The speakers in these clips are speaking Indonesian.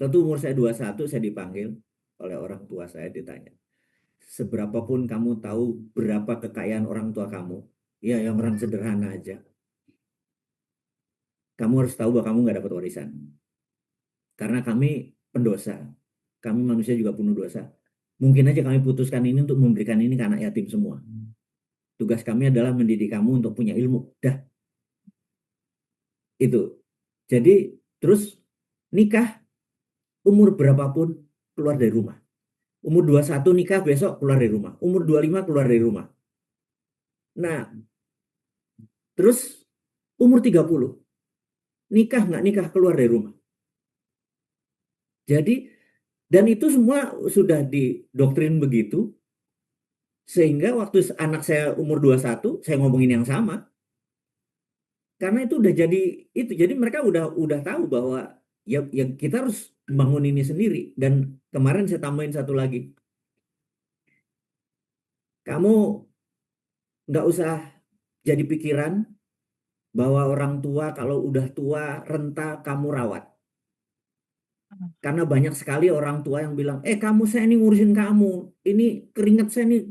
Suatu umur saya 21, saya dipanggil oleh orang tua saya, ditanya, seberapapun kamu tahu berapa kekayaan orang tua kamu, ya yang orang sederhana aja, kamu harus tahu bahwa kamu nggak dapat warisan. Karena kami pendosa, kami manusia juga penuh dosa. Mungkin aja kami putuskan ini untuk memberikan ini ke anak yatim semua. Tugas kami adalah mendidik kamu untuk punya ilmu. Dah, itu. Jadi, terus nikah umur berapapun keluar dari rumah. Umur 21 nikah, besok keluar dari rumah. Umur 25 keluar dari rumah. Nah, terus umur 30 nikah nggak nikah keluar dari rumah. Jadi, dan itu semua sudah didoktrin begitu, sehingga waktu anak saya umur 21, saya ngomongin yang sama. Karena itu udah jadi itu. Jadi mereka udah tahu bahwa ya kita harus bangun ini sendiri. Dan kemarin saya tambahin satu lagi. Kamu nggak usah jadi pikiran bahwa orang tua kalau udah tua renta kamu rawat. Karena banyak sekali orang tua yang bilang, kamu saya ini ngurusin kamu, ini keringat saya ini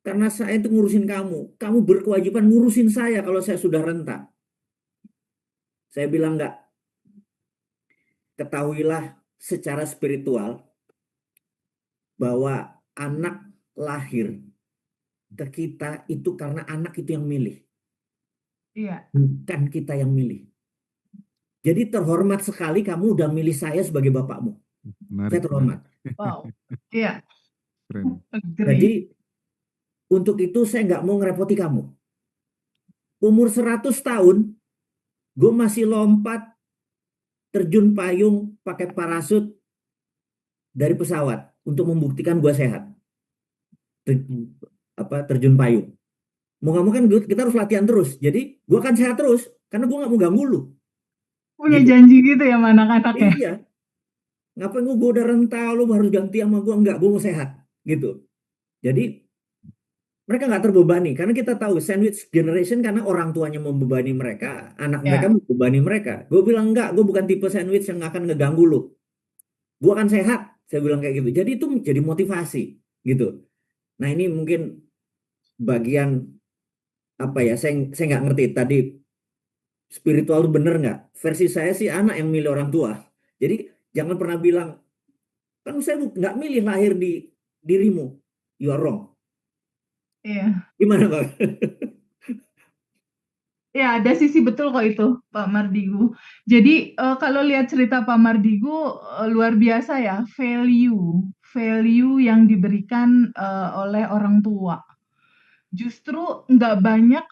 karena saya itu ngurusin kamu. Kamu berkewajiban ngurusin saya kalau saya sudah renta. Saya bilang enggak. Ketahuilah secara spiritual bahwa anak lahir ke kita itu karena anak itu yang milih. Iya. Bukan kita yang milih. Jadi terhormat sekali kamu udah milih saya sebagai bapakmu. Menarik, Saya terhormat. Wow. Iya. Keren. Jadi untuk itu saya nggak mau ngerepoti kamu. Umur 100 tahun, gue masih lompat, terjun payung, pakai parasut dari pesawat untuk membuktikan gue sehat. Terjun payung. Mau nggak mau kan kita harus latihan terus. Jadi gue akan sehat terus karena gue nggak mau ganggu lu. Punya Gitu. janji gitu ya sama anak-anak ya? Iya. Ngapain gue udah renta, lu harus ganti sama gue? Enggak, gue mau sehat. Gitu. Jadi mereka nggak terbebani karena kita tahu sandwich generation karena orang tuanya membebani mereka, anak mereka membebani mereka. Gue bilang enggak, gue bukan tipe sandwich yang akan ngeganggu lu. Gue akan sehat, saya bilang kayak gitu. Jadi itu menjadi motivasi gitu. Nah ini mungkin bagian apa ya? Saya nggak ngerti tadi spiritual itu bener nggak? Versi saya sih anak yang milih orang tua. Jadi jangan pernah bilang kan saya nggak milih lahir di dirimu. You are wrong. Iya. Gimana Pak? Ya, ada sisi betul kok itu, Pak Mardigu. Jadi, kalau lihat cerita Pak Mardigu, luar biasa ya, value yang diberikan, oleh orang tua. Justru nggak banyak,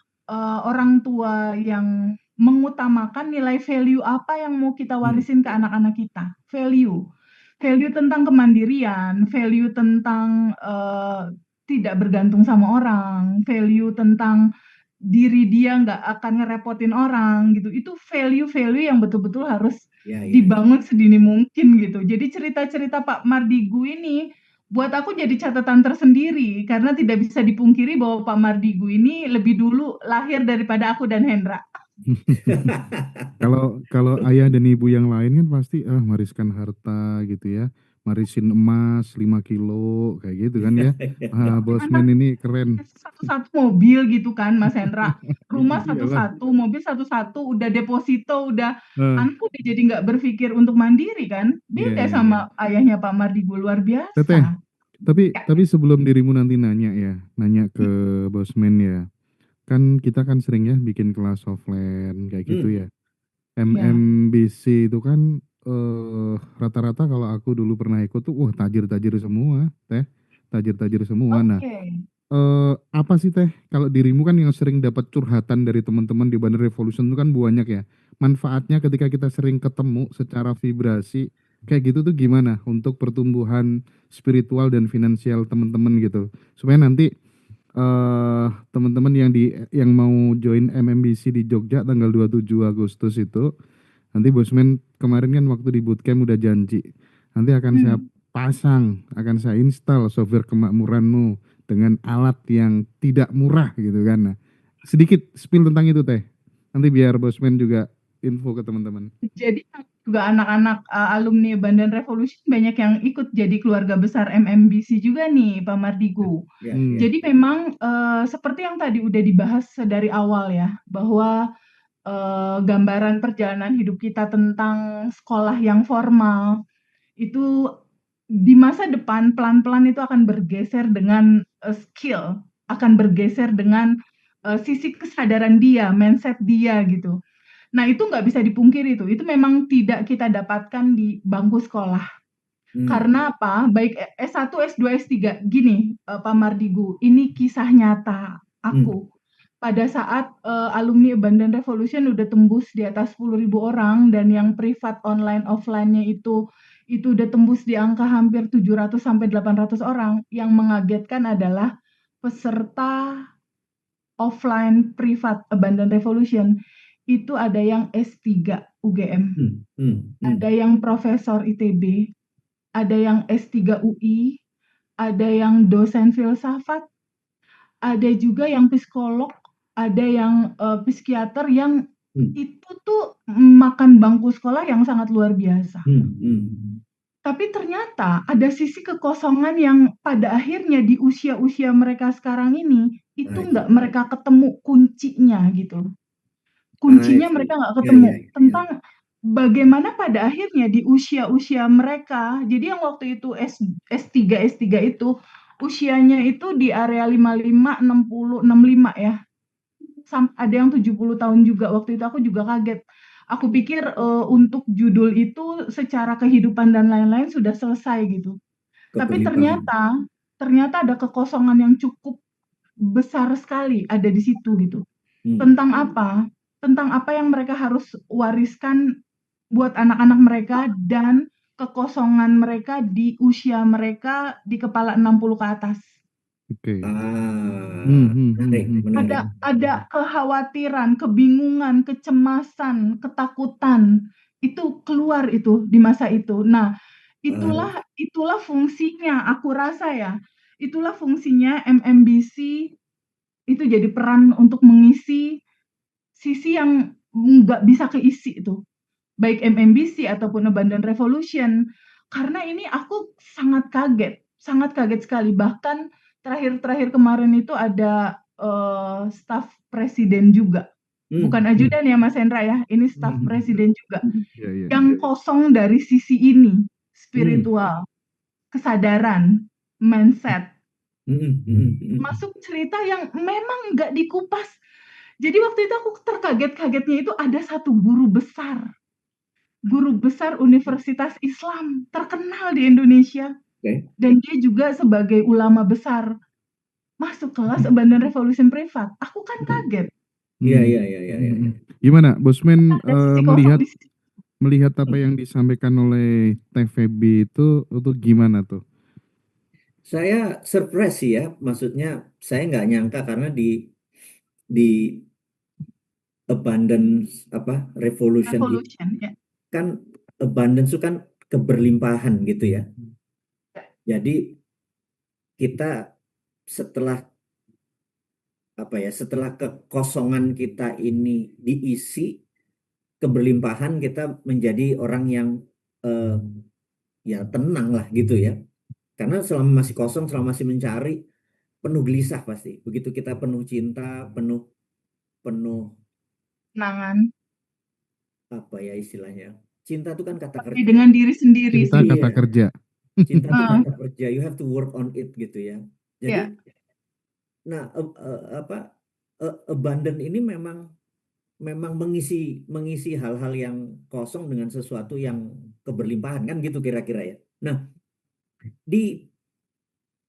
orang tua yang mengutamakan nilai value apa yang mau kita warisin ke anak-anak kita. Value tentang kemandirian, value tentang, tidak bergantung sama orang, value tentang diri dia nggak akan ngerepotin orang gitu. Itu value-value yang betul-betul harus dibangun sedini mungkin gitu. Jadi cerita-cerita Pak Mardigu ini buat aku jadi catatan tersendiri karena tidak bisa dipungkiri bahwa Pak Mardigu ini lebih dulu lahir daripada aku dan Hendra. Kalau ayah dan ibu yang lain kan pasti wariskan harta gitu ya. Warisin emas 5 kilo kayak gitu kan ya. Bosman ini keren. Satu-satu mobil gitu kan Mas Hendra. Rumah satu-satu, mobil satu-satu, udah deposito, udah anakku udah jadi nggak berpikir untuk mandiri kan. Beda sama ayahnya Pak Mardigu, luar biasa. Teteh, tapi sebelum dirimu nanti nanya ke Bosman ya. Kan kita kan sering ya bikin kelas offline kayak gitu ya. MMBC itu kan rata-rata kalau aku dulu pernah ikut tuh tajir-tajir semua, Teh. Tajir-tajir semua. Nah, apa sih Teh kalau dirimu kan yang sering dapat curhatan dari teman-teman di Bandar Revolution itu kan banyak ya. Manfaatnya ketika kita sering ketemu secara vibrasi kayak gitu tuh gimana untuk pertumbuhan spiritual dan finansial teman-teman gitu. Supaya nanti teman-teman yang mau join MMBC di Jogja tanggal 27 Agustus itu, nanti Bosman kemarin kan waktu di bootcamp udah janji, nanti akan saya akan saya install software kemakmuranmu dengan alat yang tidak murah gitu kan. Nah, sedikit spill tentang itu Teh, nanti biar Bosman juga info ke teman-teman. Jadi juga anak-anak alumni Bandan Revolution banyak yang ikut jadi keluarga besar MMBC juga nih, Pak Mardigu. Ya, Hmm. ya. Jadi memang seperti yang tadi udah dibahas dari awal ya, bahwa gambaran perjalanan hidup kita tentang sekolah yang formal itu di masa depan pelan-pelan itu akan bergeser dengan skill, akan bergeser dengan sisi kesadaran dia, mindset dia gitu. Nah, itu nggak bisa dipungkiri itu memang tidak kita dapatkan di bangku sekolah. Karena apa? Baik S1, S2, S3. Gini, Pak Mardigu, ini kisah nyata aku. Pada saat alumni Bandan Revolution udah tembus di atas 10.000 orang dan yang privat online offline-nya itu udah tembus di angka hampir 700 sampai 800 orang. Yang mengagetkan adalah peserta offline privat Bandan Revolution itu ada yang S3 UGM, ada yang profesor ITB, ada yang S3 UI, ada yang dosen filsafat, ada juga yang psikolog, ada yang psikiater yang itu tuh makan bangku sekolah yang sangat luar biasa. Tapi ternyata ada sisi kekosongan yang pada akhirnya di usia-usia mereka sekarang ini itu nggak mereka ketemu kuncinya gitu. Kuncinya mereka nggak ketemu tentang bagaimana pada akhirnya di usia-usia mereka. Jadi yang waktu itu S3 itu usianya itu di area 55, 60, 65 ya. Ada yang 70 tahun juga. Waktu itu aku juga kaget. Aku pikir untuk judul itu secara kehidupan dan lain-lain sudah selesai gitu. Tapi ternyata ada kekosongan yang cukup besar sekali ada di situ gitu. Tentang apa? Tentang apa yang mereka harus wariskan buat anak-anak mereka dan kekosongan mereka di usia mereka di kepala 60 ke atas. Oke. Menarik. Ada kekhawatiran, kebingungan, kecemasan, ketakutan itu keluar itu di masa itu. Nah, itulah fungsinya aku rasa ya. Itulah fungsinya MMBC itu jadi peran untuk mengisi sisi yang nggak bisa keisi itu. Baik MMBC ataupun Bandan Revolution. Karena ini aku sangat kaget sekali. Bahkan terakhir kemarin itu ada staf presiden juga. Bukan ajudan ya Mas Hendra ya, ini staf presiden juga. Yang kosong dari sisi ini, spiritual, kesadaran, mindset. Masuk cerita yang memang nggak dikupas. Jadi waktu itu aku terkaget-kagetnya itu ada satu guru besar Universitas Islam terkenal di Indonesia. Dan dia juga sebagai ulama besar masuk kelas Bandan Revolution privat. Aku kan kaget. Iya. Gimana, Bosman Ada sisi kosong di situ. melihat apa yang disampaikan oleh TVB itu gimana tuh? Saya surprise sih ya, maksudnya saya nggak nyangka karena di abundance revolution Ya. kan abundance itu kan keberlimpahan gitu ya. Jadi kita setelah kekosongan kita ini diisi keberlimpahan, kita menjadi orang yang ya tenang lah gitu ya. Karena selama masih kosong, selama masih mencari, penuh gelisah pasti. Begitu kita penuh cinta, penuh Kenangan. apa ya istilahnya? Cinta itu kan kata Tapi kerja. dengan diri sendiri. Cinta sih. kata kerja. Cinta itu kata kerja. You have to work on it gitu ya. Jadi, nah abundant ini memang mengisi hal-hal yang kosong dengan sesuatu yang keberlimpahan kan gitu kira-kira ya. Nah,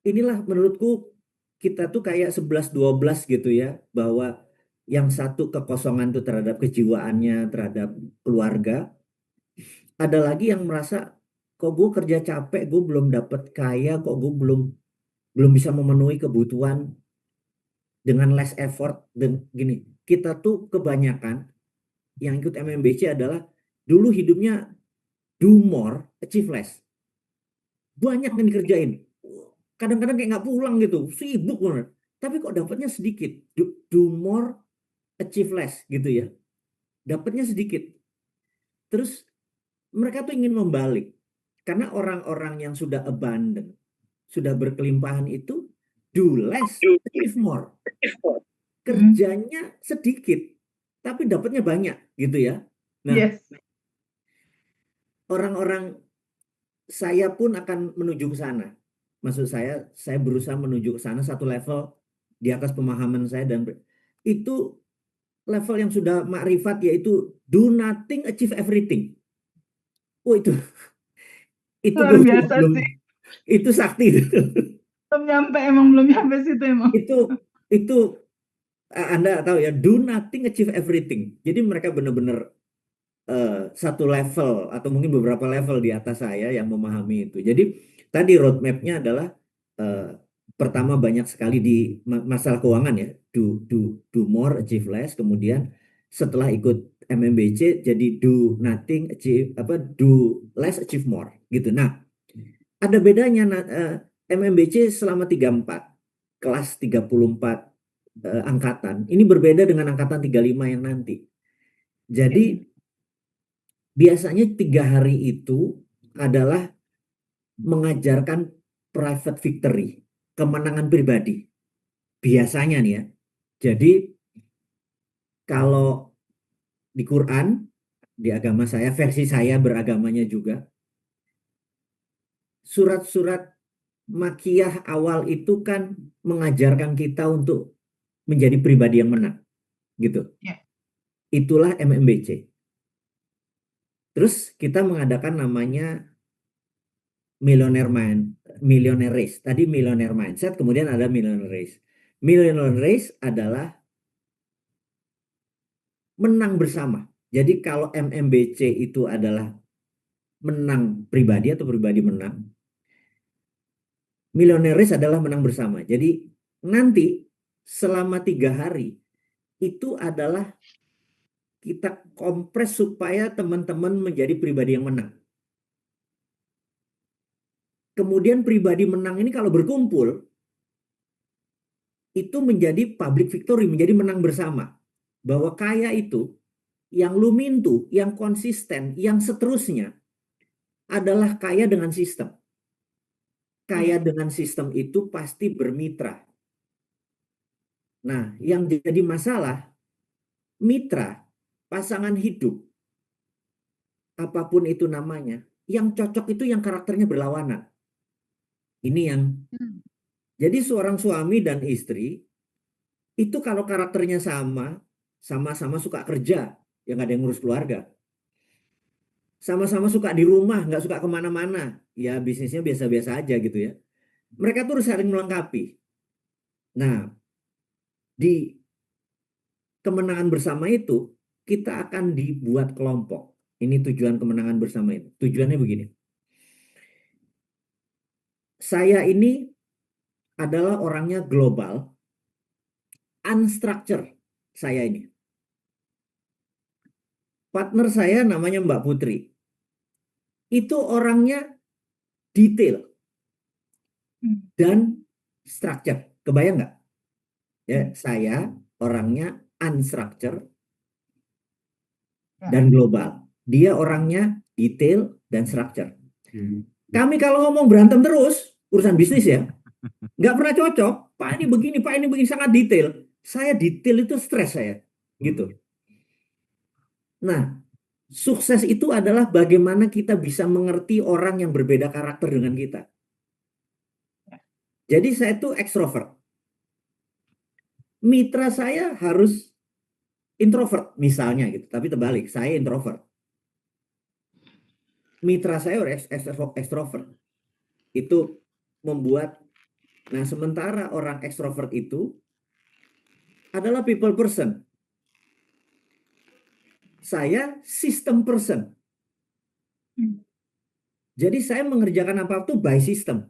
inilah menurutku kita tuh kayak 11-12 gitu ya, bahwa yang satu kekosongan tuh terhadap kejiwaannya, terhadap keluarga. Ada lagi yang merasa kok gue kerja capek, gue belum dapat kaya, kok gue belum bisa memenuhi kebutuhan dengan less effort. Dan gini, kita tuh kebanyakan yang ikut MMBC adalah dulu hidupnya do more, achieve less. Banyak yang dikerjain. Kadang-kadang kayak nggak pulang gitu, sibuk banget. Tapi kok dapatnya sedikit. Do more, achieve less gitu ya. Dapatnya sedikit. Terus mereka tuh ingin membalik. Karena orang-orang yang sudah abundant, sudah berkelimpahan itu do less, achieve more. Kerjanya sedikit, tapi dapatnya banyak gitu ya. Nah, Yes. orang-orang saya pun akan menuju ke sana. Maksud saya berusaha menuju ke sana satu level di atas pemahaman saya dan itu level yang sudah makrifat, yaitu do nothing, achieve everything. Oh itu Luar biasa belum, sih. itu sakti. Belum nyampe situ emang. Itu Anda tahu ya, do nothing, achieve everything. Jadi mereka benar-benar satu level atau mungkin beberapa level di atas saya yang memahami itu. Jadi tadi roadmap-nya adalah pertama banyak sekali di masalah keuangan ya, do more, achieve less. Kemudian setelah ikut MMBC jadi do nothing, achieve do less, achieve more gitu. Nah, ada bedanya MMBC selama 34 kelas 34 angkatan. Ini berbeda dengan angkatan 35 yang nanti. Jadi biasanya 3 hari itu adalah mengajarkan private victory, kemenangan pribadi. Biasanya nih ya. Jadi kalau di Quran, di agama saya, versi saya beragamanya juga, surat-surat Makiyah awal itu kan mengajarkan kita untuk menjadi pribadi yang menang. Gitu. Ya. Itulah MMBC. Terus kita mengadakan namanya Millionaire Race. Tadi Millionaire Mindset, kemudian ada Millionaire Race. Millionaire Race adalah menang bersama. Jadi kalau MMBC itu adalah menang pribadi atau pribadi menang, Millionaire Race adalah menang bersama. Jadi nanti selama 3 hari itu adalah kita kompres supaya teman-teman menjadi pribadi yang menang. Kemudian pribadi menang ini kalau berkumpul, itu menjadi public victory, menjadi menang bersama. Bahwa kaya itu, yang lumintu, yang konsisten, yang seterusnya, adalah kaya dengan sistem. Kaya dengan sistem itu pasti bermitra. Nah, yang jadi masalah, mitra, pasangan hidup, apapun itu namanya, yang cocok itu yang karakternya berlawanan. Ini yang jadi seorang suami dan istri itu kalau karakternya sama-sama suka kerja, yang nggak ada yang ngurus keluarga, sama-sama suka di rumah, nggak suka kemana-mana, ya bisnisnya biasa-biasa aja gitu ya. Mereka tuh harus saling melengkapi. Nah, di kemenangan bersama itu kita akan dibuat kelompok. Ini tujuan kemenangan bersama itu. Tujuannya begini. Saya ini adalah orangnya global, unstructured saya ini. Partner saya namanya Mbak Putri. Itu orangnya detail dan structure. Kebayang nggak? Ya, saya orangnya unstructured dan global. Dia orangnya detail dan structure. Kami kalau ngomong berantem terus, urusan bisnis ya, nggak pernah cocok. Pak ini begini, sangat detail. Saya detail itu stres saya, gitu. Nah, sukses itu adalah bagaimana kita bisa mengerti orang yang berbeda karakter dengan kita. Jadi saya tuh ekstrovert. Mitra saya harus introvert misalnya gitu, tapi terbalik, saya introvert. Mitra saya ekstrovert. Itu membuat, nah sementara orang ekstrovert itu adalah people person. Saya system person. Jadi saya mengerjakan apa-apa itu by system.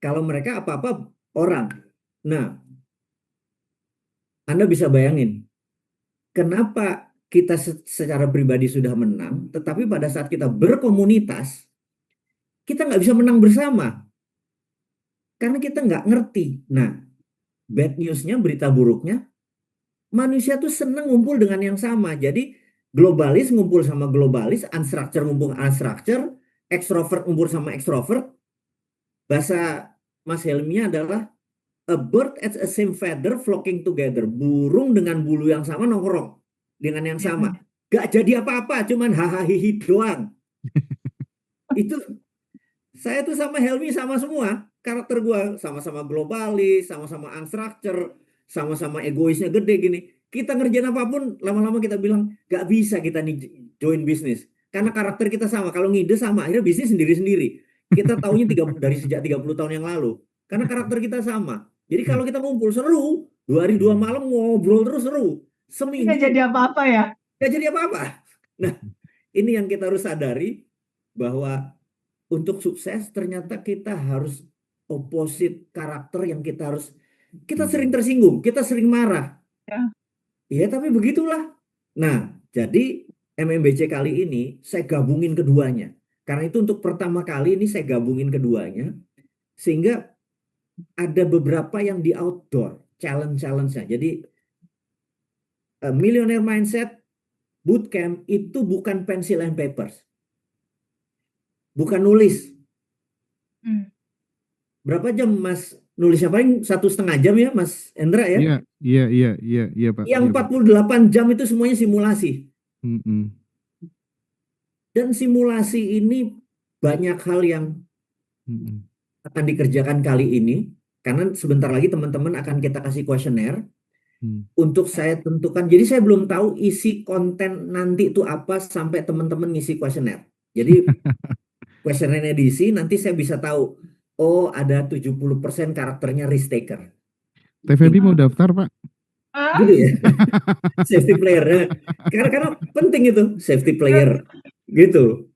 Kalau mereka apa-apa orang. Nah, Anda bisa bayangin, kenapa kita secara pribadi sudah menang, tetapi pada saat kita berkomunitas, kita nggak bisa menang bersama. Karena kita nggak ngerti. Nah, bad news-nya, berita buruknya, manusia tuh senang ngumpul dengan yang sama. Jadi globalis ngumpul sama globalis, unstructured ngumpul unstructured, extrovert ngumpul sama extrovert. Bahasa Mas Helmi adalah a bird at a same feather flocking together. Burung dengan bulu yang sama nongkrong dengan yang Ya. sama. Gak jadi apa-apa, cuman hahaha doang. Itu saya tuh sama Helmi sama semua. Karakter gua sama-sama globalis, sama-sama unstructured, sama-sama egoisnya gede gini. Kita ngerjain apapun, lama-lama kita bilang gak bisa kita nih join bisnis. Karena karakter kita sama. Kalau ngide sama, akhirnya bisnis sendiri-sendiri. Kita taunya dari sejak 30 tahun yang lalu. Karena karakter kita sama. Jadi kalau kita ngumpul seru, 2 hari 2 malam ngobrol terus seru. Nggak Seminggu jadi apa-apa ya. gak jadi apa-apa. Nah, ini yang kita harus sadari bahwa untuk sukses ternyata kita harus opposite karakter yang kita sering tersinggung, kita sering marah. Ya. Iya, tapi begitulah. Nah, jadi MMBC kali ini saya gabungin keduanya. Karena itu untuk pertama kali ini saya gabungin keduanya sehingga ada beberapa yang di outdoor challenge-nya. Jadi Millionaire Mindset Bootcamp itu bukan pencil and papers. Bukan nulis. Berapa jam Mas nulisnya? Paling 1,5 jam ya Mas Endra ya? Iya Pak. Yang Iya, Pak. 48 jam itu semuanya simulasi. Mm-mm. Dan simulasi ini banyak hal yang Mm-mm. akan dikerjakan kali ini. Karena sebentar lagi teman-teman akan kita kasih kuesioner. Untuk saya tentukan. Jadi saya belum tahu isi konten nanti itu apa sampai teman-teman ngisi kuesioner. Jadi kuesioner edisi nanti saya bisa tahu. Oh, ada 70% karakternya risk taker. TVB mau daftar Pak? Gitu ya. Safety player. Karena penting itu safety player gitu.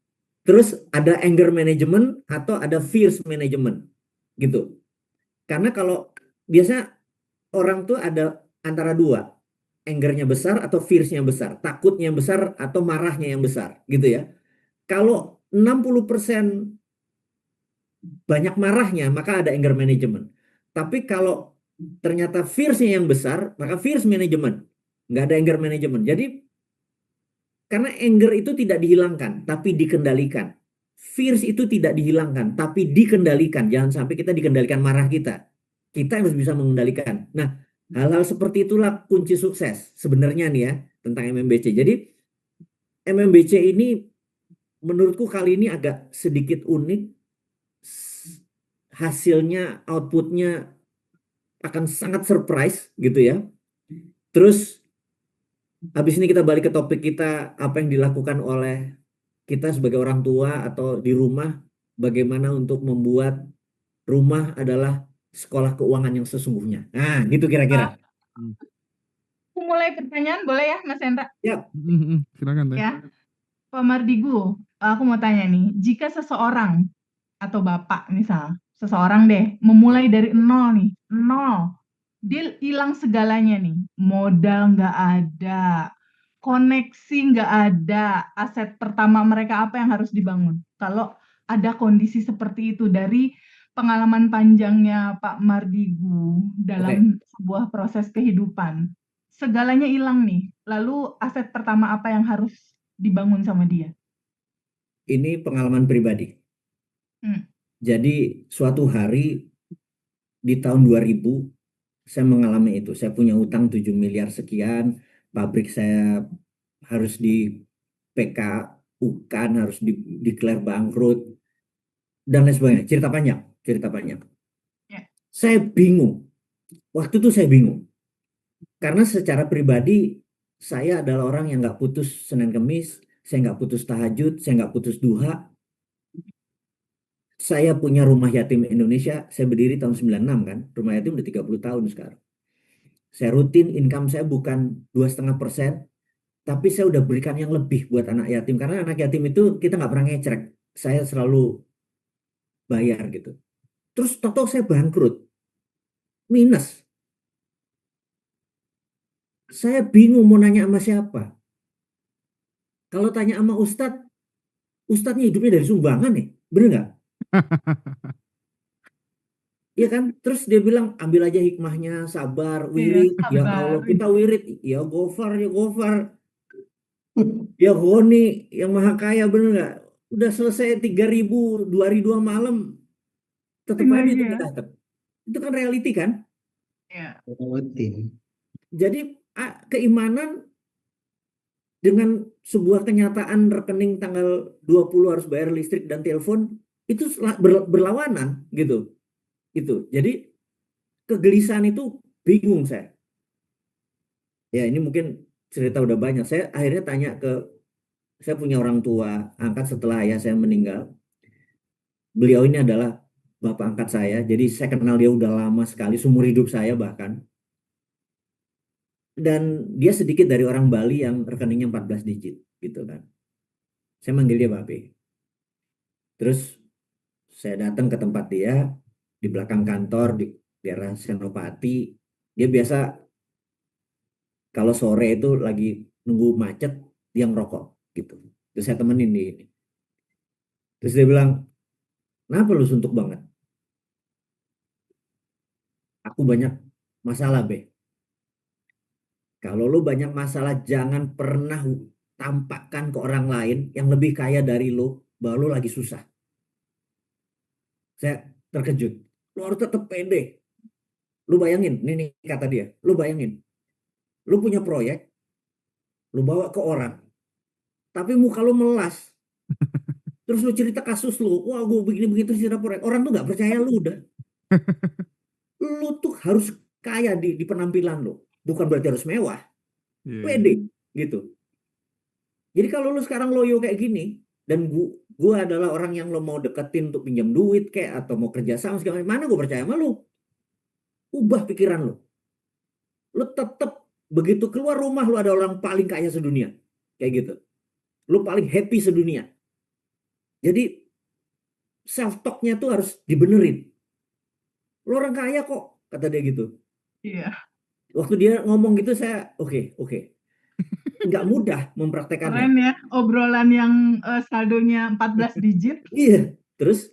Terus ada anger management atau ada fears management gitu. Karena kalau biasa orang tuh ada antara dua, angernya besar atau fearsnya besar, takutnya besar atau marahnya yang besar gitu ya. Kalau 60% banyak marahnya maka ada anger management. Tapi kalau ternyata fearsnya yang besar maka fears management, nggak ada anger management. Jadi karena anger itu tidak dihilangkan, tapi dikendalikan. Fears itu tidak dihilangkan, tapi dikendalikan. Jangan sampai kita dikendalikan marah kita. Kita harus bisa mengendalikan. Nah, hal-hal seperti itulah kunci sukses sebenarnya nih ya tentang MMBC. Jadi MMBC ini menurutku kali ini agak sedikit unik. Hasilnya, outputnya akan sangat surprise gitu ya. Terus habis ini kita balik ke topik kita, apa yang dilakukan oleh kita sebagai orang tua atau di rumah, bagaimana untuk membuat rumah adalah sekolah keuangan yang sesungguhnya. Nah, gitu kira-kira. Aku mulai pertanyaan, boleh ya Mas Hendra? Ya. Silakan Teh. Ya, Pak Mardigu, aku mau tanya nih, jika seseorang atau Bapak misal, seseorang deh, memulai dari nol nih, nol, dia hilang segalanya nih, modal nggak ada, koneksi nggak ada, aset pertama mereka apa yang harus dibangun? Kalau ada kondisi seperti itu dari pengalaman panjangnya Pak Mardigu dalam sebuah proses kehidupan, segalanya hilang nih, lalu aset pertama apa yang harus dibangun sama dia? Ini pengalaman pribadi. Jadi suatu hari di tahun 2000 saya mengalami itu. Saya punya utang 7 miliar sekian, pabrik saya harus di PK-Ukan, harus declare bangkrut dan lain sebagainya. Cerita panjang. Ya. Saya bingung. Waktu itu saya bingung. Karena secara pribadi saya adalah orang yang nggak putus Senin Kemis, saya nggak putus tahajud, saya nggak putus duha. Saya punya rumah yatim Indonesia, saya berdiri tahun 96 kan, rumah yatim udah 30 tahun sekarang. Saya rutin, income saya bukan 2,5%, tapi saya udah berikan yang lebih buat anak yatim. Karena anak yatim itu kita nggak pernah ngecek, saya selalu bayar gitu. Terus toto saya bangkrut, minus. Saya bingung mau nanya sama siapa. Kalau tanya sama Ustadznya hidupnya dari sumbangan nih, bener nggak? Iya kan? Terus dia bilang ambil aja hikmahnya, sabar, wirid. Ya Allah, kita wirid. Ya gofar. Ya Honi yang maha kaya bener nggak? Udah selesai 3.000 2 hari 2 malam tetap Pusing aja lagi itu ya. nggak datang. Itu kan reality kan? Iya. Lewatin. Jadi keimanan dengan sebuah kenyataan rekening tanggal 20 harus bayar listrik dan telepon itu berlawanan gitu. Itu. Jadi kegelisahan itu bingung saya. Ya ini mungkin cerita udah banyak. Saya akhirnya tanya saya punya orang tua angkat setelah ayah saya meninggal. Beliau ini adalah bapak angkat saya. Jadi saya kenal dia udah lama sekali, seumur hidup saya bahkan. Dan dia sedikit dari orang Bali yang rekeningnya 14 digit gitu kan. Saya manggil dia Babe. Terus saya datang ke tempat dia di belakang kantor di daerah Senopati. Dia biasa kalau sore itu lagi nunggu macet dia ngerokok gitu. Terus saya temenin di ini. Terus dia bilang, "Kenapa lu suntuk banget?" "Aku banyak masalah, Be." Kalau lu banyak masalah, jangan pernah tampakkan ke orang lain yang lebih kaya dari lu bahwa lu lagi susah. Saya terkejut. Lu harus tetap pede. Lu bayangin, ini kata dia, lu bayangin, lu punya proyek, lu bawa ke orang, tapi muka lu melas. Terus lu cerita kasus lu, wah gue begini-begitu cerita proyek. Orang tuh nggak percaya lu udah. Lu tuh harus kaya di penampilan lu. Bukan berarti harus mewah, Iya. pede gitu. Jadi kalau lu sekarang loyo kayak gini, dan gua adalah orang yang lo mau deketin untuk pinjam duit kayak atau mau kerja sama segala macam, mana gue percaya sama lu. Ubah pikiran lu. Lu tetap begitu keluar rumah lu ada orang paling kaya sedunia. Kayak gitu. Lu paling happy sedunia. Jadi self talknya tuh harus dibenerin. Lu orang kaya kok, kata dia gitu. Iya. Waktu dia ngomong gitu saya oke, oke. Nggak mudah mempraktekannya. Keren ya, obrolan yang saldonya 14 digit. Iya. Terus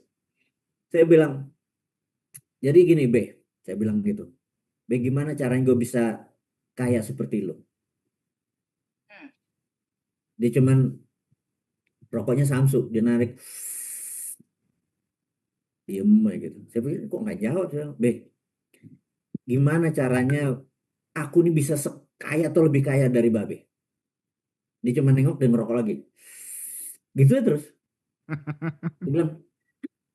saya bilang, jadi gini Be, saya bilang gitu. Bagaimana caranya gue bisa kaya seperti lo? Hmm. Dia cuman rokoknya Samsu, dia narik, diem aja gitu. Saya pikir kok nggak jawab, saya bilang, Be, gimana caranya aku ini bisa kaya atau lebih kaya dari Babe? Dia cuma nengok dan ngerokok lagi. Gitu ya terus. Dia bilang,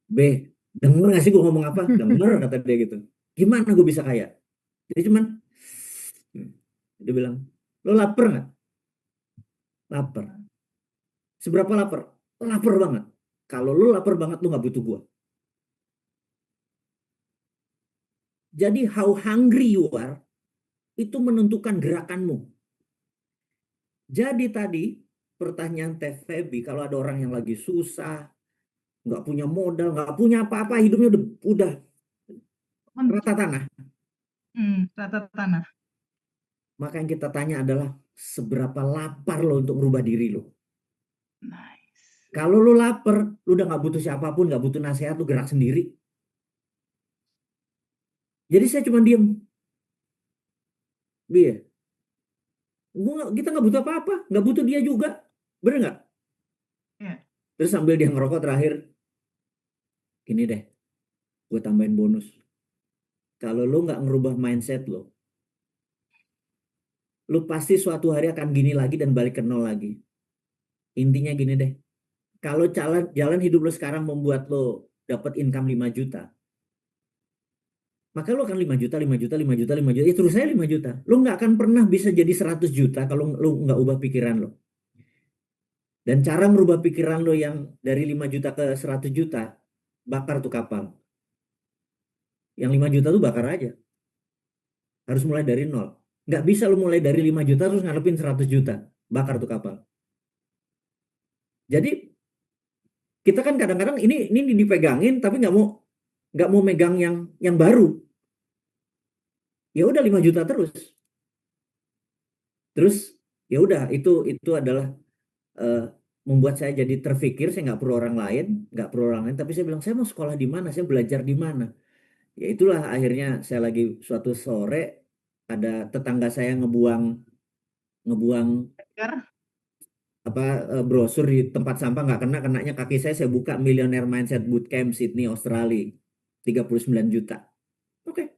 Be, denger gak sih gue ngomong apa? Denger kata dia gitu. Gimana gue bisa kaya? Dia cuman, dia bilang, lo lapar nggak? Lapar. Seberapa lapar? Lapar banget. Kalau lo lapar banget, lo nggak butuh gue. Jadi how hungry you are itu menentukan gerakanmu. Jadi tadi pertanyaan Teh Febi, kalau ada orang yang lagi susah, nggak punya modal, nggak punya apa-apa, hidupnya udah rata tanah. Rata tanah. Maka yang kita tanya adalah seberapa lapar lo untuk merubah diri lo. Nice. Kalau lo lapar, lo udah nggak butuh siapapun, nggak butuh nasihat, lo gerak sendiri. Jadi saya cuma diem. Iya. Kita nggak butuh apa-apa, nggak butuh dia juga, bener nggak? Iya. Terus sambil dia ngerokok terakhir, gini deh, gue tambahin bonus. Kalau lo nggak ngerubah mindset lo pasti suatu hari akan gini lagi dan balik ke nol lagi. Intinya gini deh, kalau jalan hidup lo sekarang membuat lo dapat income 5 juta, maka lo akan 5 juta, 5 juta, 5 juta, 5 juta, ya terus saya 5 juta. Lo nggak akan pernah bisa jadi 100 juta kalau lo nggak ubah pikiran lo. Dan cara merubah pikiran lo yang dari 5 juta ke 100 juta, bakar tuh kapal. Yang 5 juta tuh bakar aja. Harus mulai dari nol. Nggak bisa lo mulai dari 5 juta terus ngadepin 100 juta. Bakar tuh kapal. Jadi kita kan kadang-kadang ini dipegangin tapi nggak mau megang yang baru. Ya udah 5 juta terus. Terus ya udah itu adalah membuat saya jadi terpikir saya nggak perlu orang lain, tapi saya bilang saya mau sekolah di mana, saya belajar di mana. Ya itulah akhirnya saya lagi suatu sore ada tetangga saya ngebuang ngebuang Edgar. brosur di tempat sampah nggak kena, kenanya kaki saya buka Millionaire Mindset Bootcamp Sydney Australia 39 juta. Oke.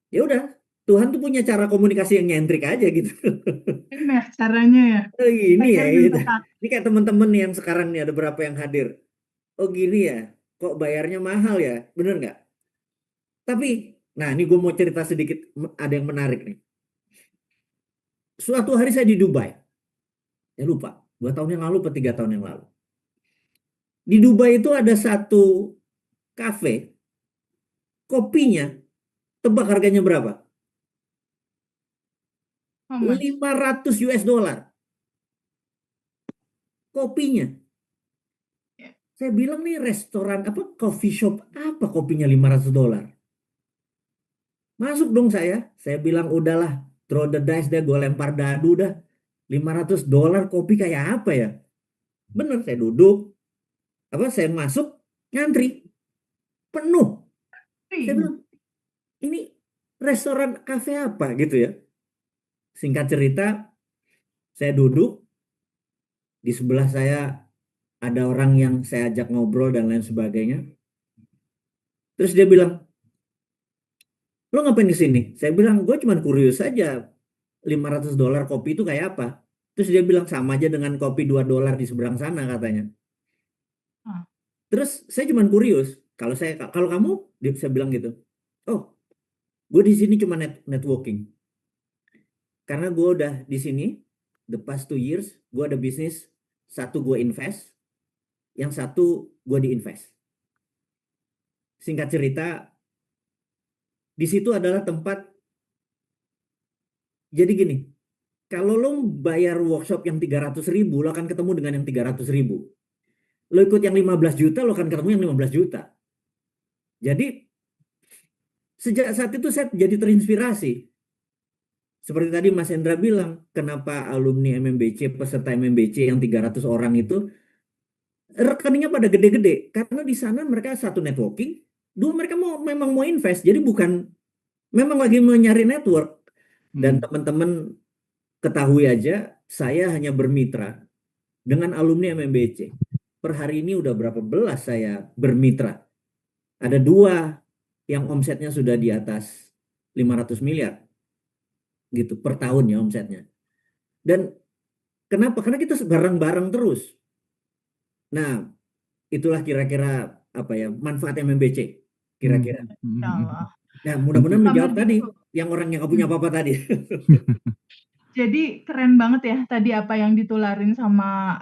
Ya udah, Tuhan tuh punya cara komunikasi yang nyentrik aja gitu. Benar caranya ya. Gini ya Bayar dan gitu. tetap. Ini kayak teman-teman yang sekarang nih ada berapa yang hadir. Oh gini ya, kok bayarnya mahal ya, bener nggak? Tapi, nah ini gue mau cerita sedikit, ada yang menarik nih. Suatu hari saya di Dubai, ya lupa, 2 tahun yang lalu atau 3 tahun yang lalu. Di Dubai itu ada satu kafe, kopinya, tebak harganya berapa? How much? 500 US dollar. Kopinya. Ya. Saya bilang nih restoran apa, coffee shop apa kopinya 500 dolar. Masuk dong saya bilang udahlah, throw the dice deh, gue lempar dadu dah. 500 dolar kopi kayak apa ya? Bener, saya duduk, saya masuk, ngantri, penuh. Saya bilang, ini restoran kafe apa gitu ya. Singkat cerita, saya duduk, di sebelah saya ada orang yang saya ajak ngobrol dan lain sebagainya. Terus dia bilang, lo ngapain di sini? Saya bilang, gue cuma kurius aja, 500 dolar kopi itu kayak apa? Terus dia bilang, sama aja dengan kopi 2 dolar di seberang sana katanya. Ah. Terus saya cuma kurius, kalau kamu, saya bilang gitu. Oh, gue di sini cuma networking. Karena gue udah di sini the past 2 years, gue ada bisnis, satu gue invest, yang satu gue diinvest. Singkat cerita, di situ adalah tempat. Jadi gini, kalau lo bayar workshop yang 300.000, lo akan ketemu dengan yang 300.000. Lo ikut yang 15 juta, lo akan ketemu yang 15 juta. Jadi sejak saat itu saya jadi terinspirasi. Seperti tadi Mas Hendra bilang, kenapa alumni MMBC, peserta MMBC yang 300 orang itu rekeningnya pada gede-gede? Karena di sana mereka satu networking, dua mereka memang mau invest. Jadi bukan memang lagi mau nyari network. Dan teman-teman ketahui aja, saya hanya bermitra dengan alumni MMBC. Per hari ini udah berapa belas saya bermitra. Ada 2 yang omsetnya sudah di atas 500 miliar. Gitu per tahun ya omsetnya. Dan kenapa? Karena kita bareng-bareng terus. Nah, itulah kira-kira apa ya manfaat MMBC kira-kira. Insyaallah. Nah, mudah-mudahan Pak menjawab tadi Mardigu. yang orang yang nggak punya apa-apa tadi. Jadi keren banget ya tadi apa yang ditularin sama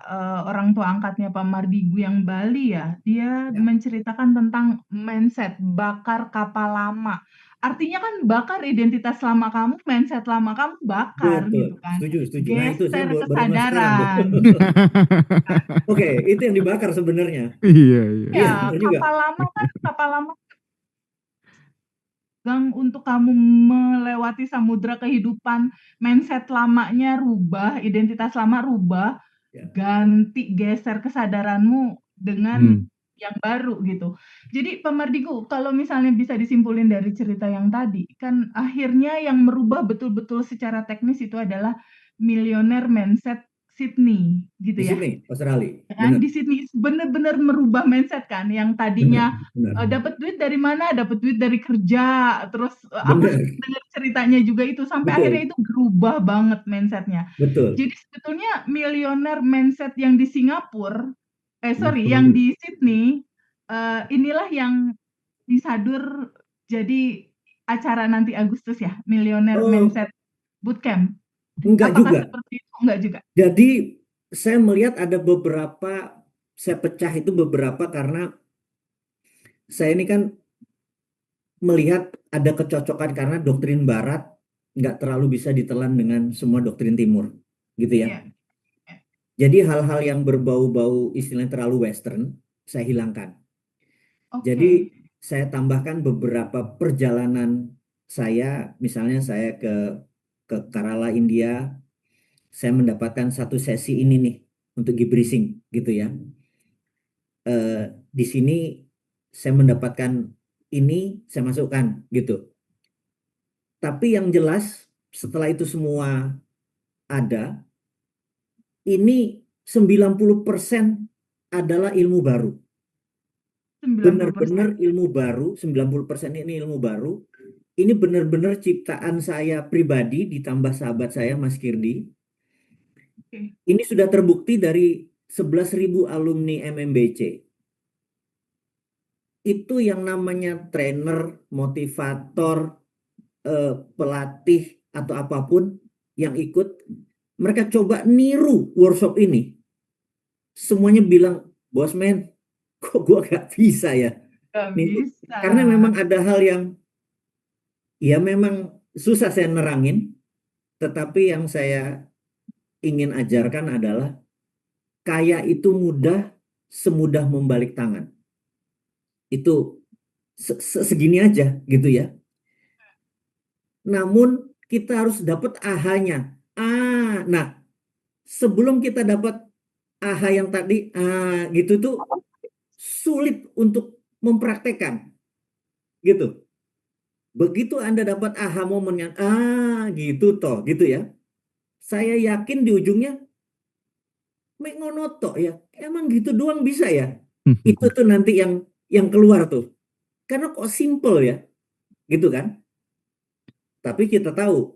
orang tua angkatnya Pak Mardigu yang Bali ya. Dia Ya. menceritakan tentang mindset bakar kapal lama. Artinya kan bakar identitas lama kamu, mindset lama kamu bakar Betul, gitu kan. setuju. Nah, itu saya Geser baru ngeh sekarang tuh. kesadaran. Oke, itu yang dibakar sebenarnya. Iya, Iya, Ya, benar juga. kapal lama untuk kamu melewati samudra kehidupan, mindset lamanya rubah, identitas lama rubah, Ya. ganti geser kesadaranmu dengan yang baru gitu. Jadi Pak Mardigu, kalau misalnya bisa disimpulin dari cerita yang tadi, kan akhirnya yang merubah betul-betul secara teknis itu adalah Millionaire Mindset Sydney gitu Di ya. sini, Australia. Kan Benar, di Sydney bener-bener merubah mindset kan yang tadinya benar. dapat duit dari mana? Dapat duit dari kerja, terus Benar, dengar ceritanya juga itu sampai akhirnya betul, itu berubah banget mindsetnya. betul. Jadi sebetulnya milioner mindset yang di Singapura, yang Australia. di Sydney, inilah yang disadur jadi acara nanti Agustus ya, Millionaire Oh, Mindset Bootcamp. enggak Apakah juga. seperti itu? Enggak juga. Jadi saya melihat ada beberapa, saya pecah itu beberapa karena saya ini kan melihat ada kecocokan karena doktrin Barat nggak terlalu bisa ditelan dengan semua doktrin Timur, gitu ya. Iya. Jadi hal-hal yang berbau-bau istilahnya terlalu Western, saya hilangkan. Jadi Oke. saya tambahkan beberapa perjalanan saya, misalnya saya ke Kerala, India, saya mendapatkan satu sesi ini nih untuk gibrishing gitu ya. Di sini saya mendapatkan ini, saya masukkan gitu. Tapi yang jelas setelah itu semua ada, ini 90% adalah ilmu baru. 90%. Benar-benar ilmu baru, 90% ini ilmu baru. Ini benar-benar ciptaan saya pribadi ditambah sahabat saya Mas Kirdi. Oke. Ini sudah terbukti dari 11.000 alumni MMBC. Itu yang namanya trainer, motivator, pelatih atau apapun yang ikut, mereka coba niru workshop ini. Semuanya bilang, Bosman, kok gua gak bisa ya? Gak Nih, bisa. karena memang ada hal yang ya memang susah saya nerangin, tetapi yang saya ingin ajarkan adalah kaya itu mudah, semudah membalik tangan. Itu segini aja gitu ya. Namun kita harus dapat ahanya. Nah, sebelum kita dapat aha yang tadi, gitu tuh sulit untuk mempraktekkan, gitu. Begitu Anda dapat aha momennya, gitu toh, gitu ya. Saya yakin di ujungnya, mek ngono toh ya, emang gitu doang bisa ya. Itu tuh nanti yang keluar tuh. Karena kok simple ya, gitu kan. Tapi kita tahu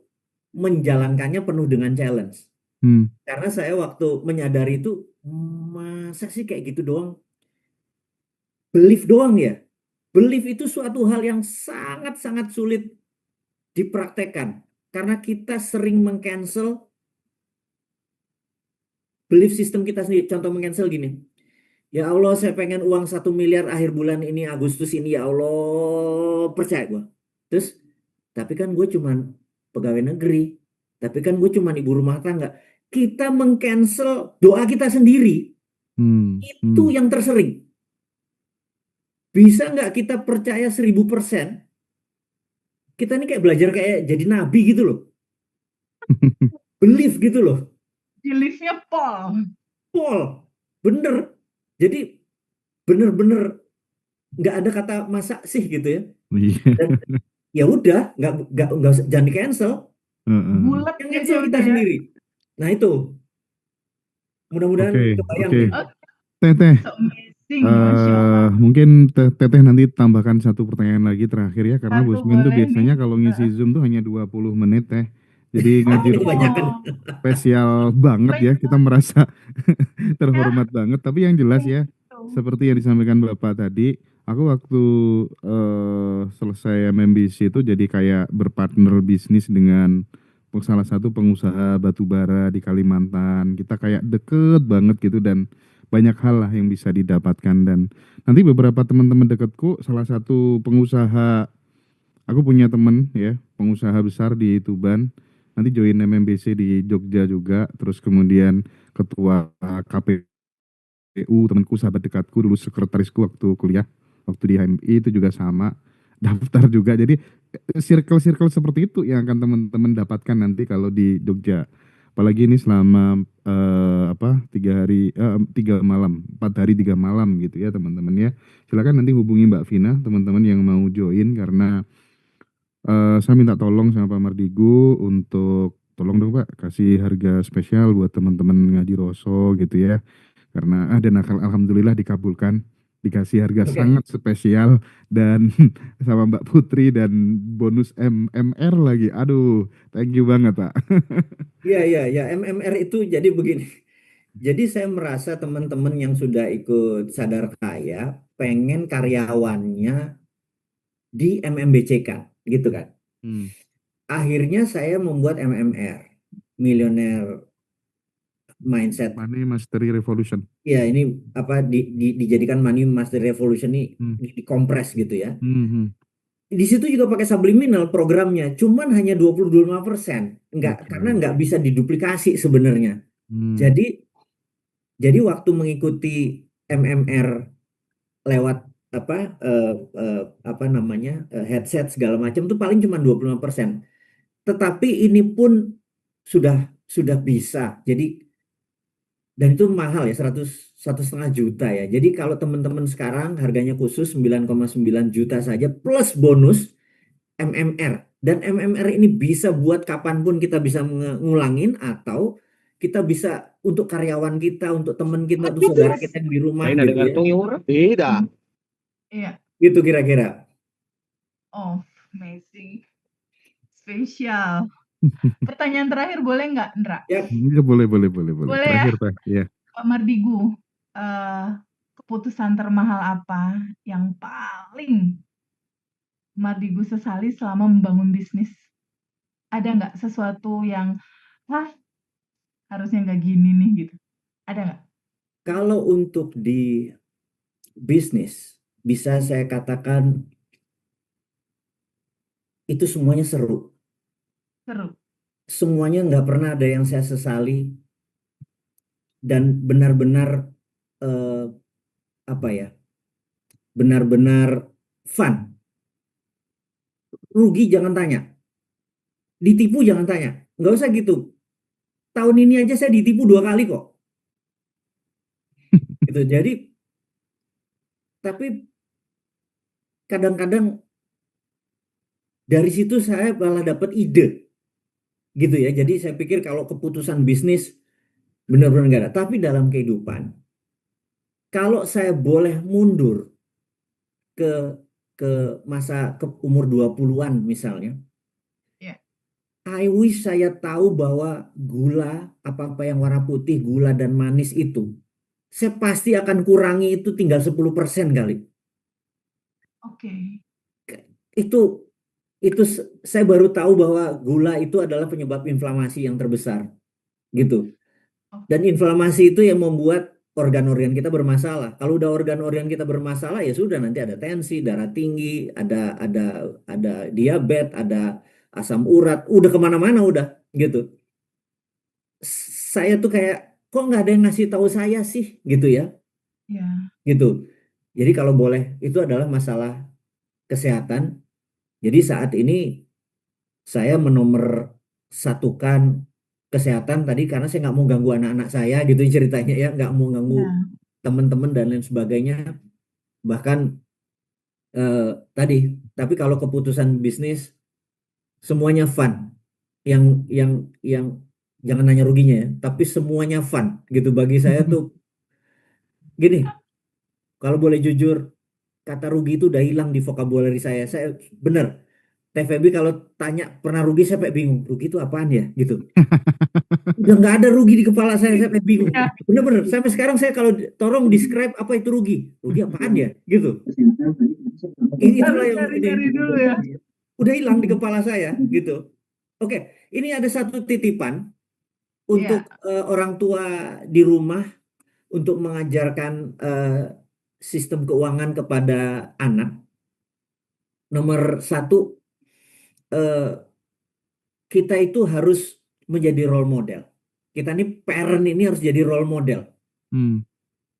menjalankannya penuh dengan challenge. Karena saya waktu menyadari itu, masa sih kayak gitu doang? Belief doang ya? Belief itu suatu hal yang sangat-sangat sulit dipraktekkan. Karena kita sering meng-cancel belief system kita sendiri. Contoh meng-cancel gini. Ya Allah, saya pengen uang 1 miliar akhir bulan ini, Agustus ini, ya Allah, percaya gue. Terus, tapi kan gue cuman pegawai negeri. Tapi kan gue cuman ibu rumah tangga. Kita meng-cancel doa kita sendiri. Itu yang tersering. Bisa nggak kita percaya 1000%? Kita ini kayak belajar kayak jadi nabi gitu loh. Belief gitu loh. Beliefnya Pol. Bener. Jadi bener-bener nggak ada kata masa sih gitu ya. Dan ya udah, nggak usah, jangan di cancel. bulat Yang gitu cancel kita udah ya. sendiri. Nah itu, mudah-mudahan kebayang nih. Teteh, So amazing, Masya Allah. mungkin Teteh nanti tambahkan satu pertanyaan lagi terakhir ya, karena Satu Bosman tuh boleh nih. biasanya kalau ngisi Zoom tuh hanya 20 menit Teh. Jadi ngaji Ini Roso kebanyakan. spesial banget ya, kita merasa terhormat banget. Tapi yang jelas ya, seperti yang disampaikan Bapak tadi, aku waktu selesai MMBC itu jadi kayak berpartner bisnis dengan salah satu pengusaha batu bara di Kalimantan. Kita kayak deket banget gitu dan banyak hal lah yang bisa didapatkan. Dan nanti beberapa teman-teman dekatku, salah satu pengusaha, aku punya temen ya, pengusaha besar di Tuban, nanti join MMBC di Jogja juga, terus kemudian ketua KPU, temanku sahabat dekatku dulu sekretarisku waktu kuliah, waktu di HMI itu juga sama, daftar juga. Jadi circle-circle seperti itu yang akan teman-teman dapatkan nanti kalau di Jogja. Apalagi ini selama 3 malam, 4 hari 3 malam gitu ya teman-teman ya. Silakan nanti hubungi Mbak Vina, teman-teman yang mau join, karena saya minta tolong sama Pak Mardigu untuk tolong dong Pak kasih harga spesial buat teman-teman ngaji Roso gitu ya. Karena dan alhamdulillah dikabulkan, dikasih harga sangat spesial dan sama Mbak Putri dan bonus MMR lagi. Aduh, thank you banget Pak. Iya, MMR itu jadi begini. Jadi saya merasa teman-teman yang sudah ikut Sadar Kaya pengen karyawannya di MMBC-kan, gitu kan. Akhirnya saya membuat MMR, Millionaire Mindset. Money Mastery Revolution. Ya, ini apa dijadikan Money Mastery Revolution ini dikompres gitu ya. Di situ juga pakai subliminal programnya, cuman hanya 25%. Karena nggak bisa diduplikasi sebenarnya. Jadi waktu mengikuti MMR lewat headset segala macam tuh paling cuma 25%. Tetapi ini pun sudah bisa. Jadi dan itu mahal ya, 1,5 juta ya. Jadi kalau teman-teman sekarang harganya khusus 9,9 juta saja plus bonus MMR. Dan MMR ini bisa buat kapanpun kita bisa ngulangin, atau kita bisa untuk karyawan kita, untuk teman kita, untuk saudara kita yang di rumah Lain ada gitu ya. kantong yang orang. Beda. Iya. Gitu kira-kira. Oh, amazing. Spesial. Pertanyaan terakhir boleh nggak, Ndra? Ya, Iya, boleh. Boleh ya? Terakhir, Pak. Iya. Pak Mardigu, keputusan termahal apa yang paling Mardigu sesali selama membangun bisnis? Ada nggak sesuatu yang, harusnya nggak gini nih gitu? Ada nggak? kalau untuk di bisnis, bisa saya katakan itu semuanya seru. Seru. Semuanya nggak pernah ada yang saya sesali dan benar-benar apa ya, benar-benar fun. Rugi jangan tanya, ditipu jangan tanya, nggak usah gitu. Tahun ini aja saya ditipu 2 kali kok. Gitu. Jadi, tapi kadang-kadang dari situ saya malah dapat ide, gitu ya. Jadi saya pikir kalau keputusan bisnis benar-benar nggak ada. Tapi dalam kehidupan, kalau saya boleh mundur ke masa ke umur 20-an misalnya, Iya. I wish saya tahu bahwa gula, apa-apa yang warna putih, gula dan manis itu, saya pasti akan kurangi itu tinggal 10% kali. Oke. Itu saya baru tahu bahwa gula itu adalah penyebab inflamasi yang terbesar, gitu. Dan inflamasi itu yang membuat organ-organ kita bermasalah. Kalau udah organ-organ kita bermasalah, ya sudah, nanti ada tensi, darah tinggi, ada diabetes, ada asam urat, udah kemana-mana udah, gitu. Saya tuh kayak kok nggak ada yang ngasih tahu saya sih, gitu ya, Iya. gitu. Jadi kalau boleh, itu adalah masalah kesehatan. Jadi saat ini saya menomor satukan kesehatan tadi karena saya nggak mau ganggu anak-anak saya gitu ceritanya ya, nggak mau ganggu Iya. teman-teman dan lain sebagainya. Bahkan tapi kalau keputusan bisnis semuanya fun, yang jangan nanya ruginya ya, tapi semuanya fun gitu bagi saya tuh. Gini, kalau boleh jujur, kata rugi itu udah hilang di vocabulary saya. Saya bener, TVB kalau tanya pernah rugi, saya kayak bingung. Rugi itu apaan ya? Gitu. Udah nggak ada rugi di kepala saya kayak bingung. Iya. Bener-bener, sampai sekarang saya kalau tolong describe apa itu rugi. Rugi apaan ya? Gitu. Itulah Harus yang cari-cari ini. dulu ya. Udah hilang di kepala saya, gitu. Oke, ini ada satu titipan untuk Iya. orang tua di rumah untuk mengajarkan sistem keuangan kepada anak. Nomor 1, kita itu harus menjadi role model. Kita nih parent ini harus jadi role model.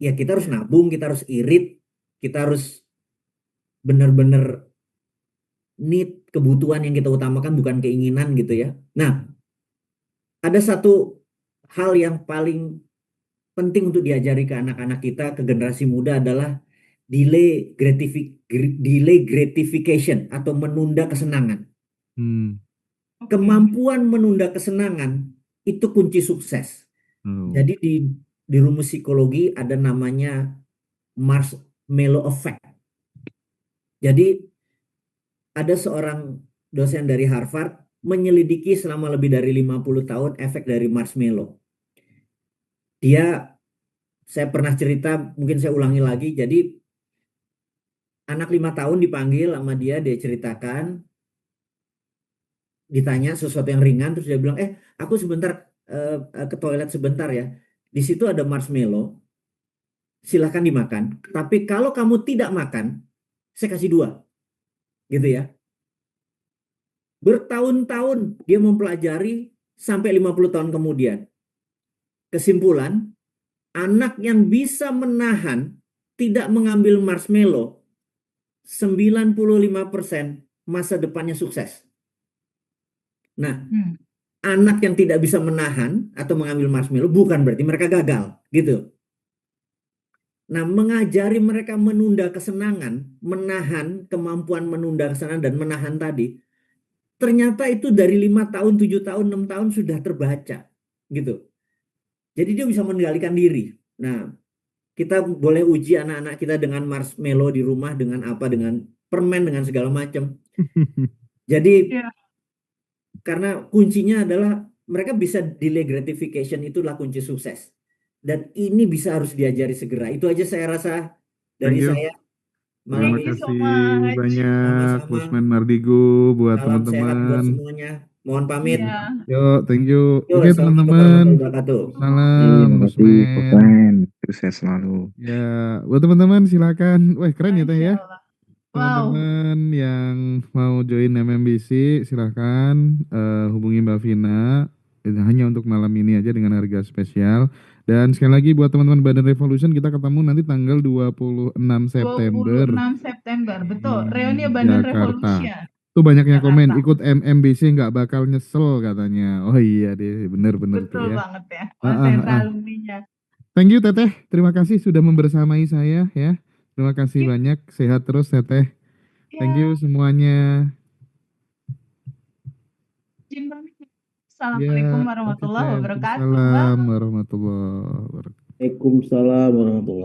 Ya kita harus nabung, kita harus irit, kita harus benar-benar need kebutuhan yang kita utamakan, bukan keinginan gitu ya. Nah, ada satu hal yang paling penting untuk diajari ke anak-anak kita, ke generasi muda adalah delay gratification atau menunda kesenangan. Kemampuan menunda kesenangan itu kunci sukses. Jadi di rumus psikologi ada namanya marshmallow effect. Jadi ada seorang dosen dari Harvard menyelidiki selama lebih dari 50 tahun efek dari marshmallow. Saya pernah cerita, mungkin saya ulangi lagi. Jadi anak 5 tahun dipanggil sama dia ceritakan, ditanya sesuatu yang ringan, terus dia bilang, aku sebentar ke toilet sebentar ya. Di situ ada marshmallow, silahkan dimakan. Tapi kalau kamu tidak makan, saya kasih 2. Gitu ya. Bertahun-tahun dia mempelajari sampai 50 tahun kemudian. Kesimpulan, anak yang bisa menahan tidak mengambil marshmallow 95% masa depannya sukses. Nah, anak yang tidak bisa menahan atau mengambil marshmallow bukan berarti mereka gagal, gitu. Nah, mengajari mereka menunda kesenangan, menahan, kemampuan menunda kesenangan dan menahan tadi, ternyata itu dari 5 tahun, 7 tahun, 6 tahun sudah terbaca, gitu. Jadi dia bisa mengendalikan diri. Nah, kita boleh uji anak-anak kita dengan marshmallow di rumah, dengan apa, dengan permen, dengan segala macam. Jadi Iya. karena kuncinya adalah mereka bisa delay gratification, itulah kunci sukses. Dan ini bisa harus diajari segera. Itu aja saya rasa Thank dari you. saya malam Terima Thank you ini. so kasih much. banyak Sama-sama. Bosman Mardigu buat Salam sehat buat teman-teman. semuanya. Mohon pamit. Iya. Yuk, thank you. Yo, Oke, assalamualaikum teman-teman. warahmatullahi wabarakatuh. Salam Terima kasih, Bosman. Bosman. Terus saya selalu. Ya, buat teman-teman silakan. Wah, keren ya Teh Masya ya. Allah. Wow. Teman-teman yang mau join MMBC silakan hubungi Mbak Vina. Hanya untuk malam ini aja dengan harga spesial. Dan sekali lagi buat teman-teman Badan Revolution, kita ketemu nanti tanggal 26 September 26 September, betul. di Reuni Abandon Jakarta. Revolution, Tuh banyaknya komen, Jakarta. ikut MMBC nggak bakal nyesel katanya. Oh iya deh, bener-bener tuh Betul ya. banget ya. Ah, Wah, ah, sentra ah. alumninya. Thank you Teteh, terima kasih sudah membersamai saya ya. Terima kasih Yuk, banyak, sehat terus Teteh. Thank ya. you semuanya. Izin pamit. Ya, Assalamualaikum oke warahmatullahi Teh. wabarakatuh, Bang. Waalaikumsalam warahmatullahi wabarakatuh. Waalaikumsalam warahmatullahi